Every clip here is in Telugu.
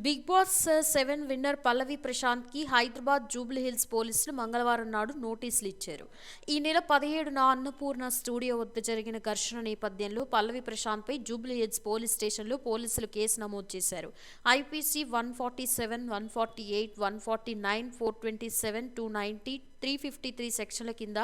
బిగ్ బాస్ 7 విన్నర్ పల్లవి ప్రశాంత్ కి హైదరాబాద్ జూబ్లీ హిల్స్ పోలీసులు మంగళవారం నాడు నోటీసులు ఇచ్చారు. ఈ నెల 17న అన్నపూర్ణ స్టూడియో వద్ద జరిగిన ఘర్షణ నేపథ్యంలో పల్లవి ప్రశాంత్ పై జూబ్లీ హిల్స్ పోలీస్ స్టేషన్లో పోలీసులు కేసు నమోదు చేశారు. ఐపీసీ 147, 148, 149, 427, 290, 353 సెక్షన్ల కింద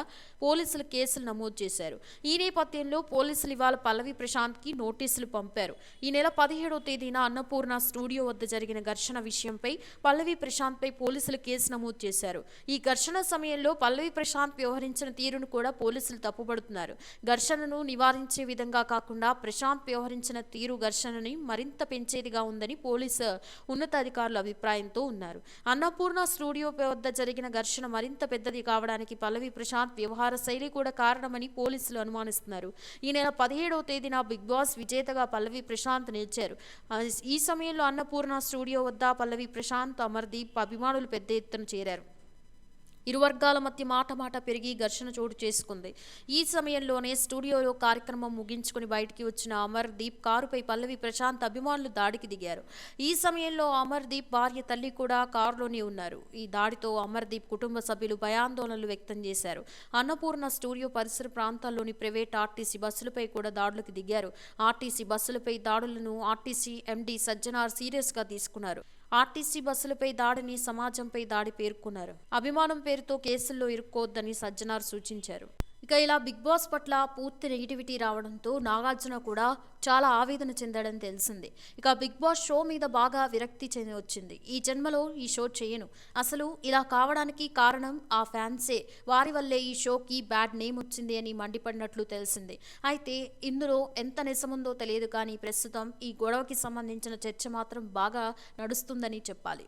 పోలీసులు కేసులు నమోదు చేశారు. ఈ నేపథ్యంలో పోలీసులు ఇవాళ పల్లవి ప్రశాంత్ కి నోటీసులు పంపారు. ఈ నెల 17వ తేదీన అన్నపూర్ణ స్టూడియో వద్ద జరిగిన ఘర్షణ విషయంపై పల్లవి ప్రశాంత్ పై పోలీసులు కేసు నమోదు చేశారు. ఈ ఘర్షణ సమయంలో పల్లవి ప్రశాంత్ వ్యవహరించిన తీరును కూడా పోలీసులు తప్పుపడుతున్నారు. ఘర్షణను నివారించే విధంగా కాకుండా ప్రశాంత్ వ్యవహరించిన తీరు ఘర్షణని మరింత పెంచేదిగా ఉందని పోలీసు ఉన్నతాధికారుల అభిప్రాయంతో ఉన్నారు. అన్నపూర్ణ స్టూడియో వద్ద జరిగిన ఘర్షణ మరింత పెద్దది కావడానికి పల్లవి ప్రశాంత్ వ్యవహార శైలి కూడా కారణమని పోలీసులు అనుమానిస్తున్నారు. ఈ నెల 17వ తేదీన బిగ్ బాస్ విజేతగా పల్లవి ప్రశాంత్ నిలిచారు. ఈ సమయంలో అన్నపూర్ణ స్టూడియో వద్ద పల్లవి ప్రశాంత్, అమర్దీప్ అభిమానులు పెద్ద ఎత్తున చేరారు. ఇరు వర్గాల మధ్య మాట పెరిగి ఘర్షణ చోటు చేసుకుంది. ఈ సమయంలోనే స్టూడియోలో కార్యక్రమం ముగించుకుని బయటికి వచ్చిన అమర్దీప్ కారుపై పల్లవి ప్రశాంత్ అభిమానులు దాడికి దిగారు. ఈ సమయంలో అమర్దీప్ భార్య, తల్లి కూడా కారులోనే ఉన్నారు. ఈ దాడితో అమర్దీప్ కుటుంబ సభ్యులు భయాందోళనలు వ్యక్తం చేశారు. అన్నపూర్ణ స్టూడియో పరిసర ప్రాంతాల్లోని ప్రైవేట్ ఆర్టీసీ బస్సులపై కూడా దాడులకు దిగారు. ఆర్టీసీ బస్సులపై దాడులను ఆర్టీసీ ఎండీ సజ్జనార్ సీరియస్గా తీసుకున్నారు. ఆర్టీసీ బస్సులపై దాడిని సమాజంపై దాడి పేర్కొన్నారు. అభిమానం పేరుతో కేసుల్లో ఇరుక్కోవద్దని సజ్జనార్ సూచించారు. ఇక ఇలా బిగ్ బాస్ పట్ల పూర్తి నెగిటివిటీ రావడంతో నాగార్జున కూడా చాలా ఆవేదన చెందాడని తెలిసింది. ఇక బిగ్ బాస్ షో మీద బాగా విరక్తి చెంది వచ్చింది. ఈ జన్మలో ఈ షో చేయను, అసలు ఇలా కావడానికి కారణం ఆ ఫ్యాన్సే, వారి వల్లే ఈ షోకి బ్యాడ్ నేమ్ వచ్చింది అని మండిపడినట్లు తెలిసింది. అయితే ఇందులో ఎంత నిజముందో తెలియదు కానీ ప్రస్తుతం ఈ గొడవకి సంబంధించిన చర్చ మాత్రం బాగా నడుస్తుందని చెప్పాలి.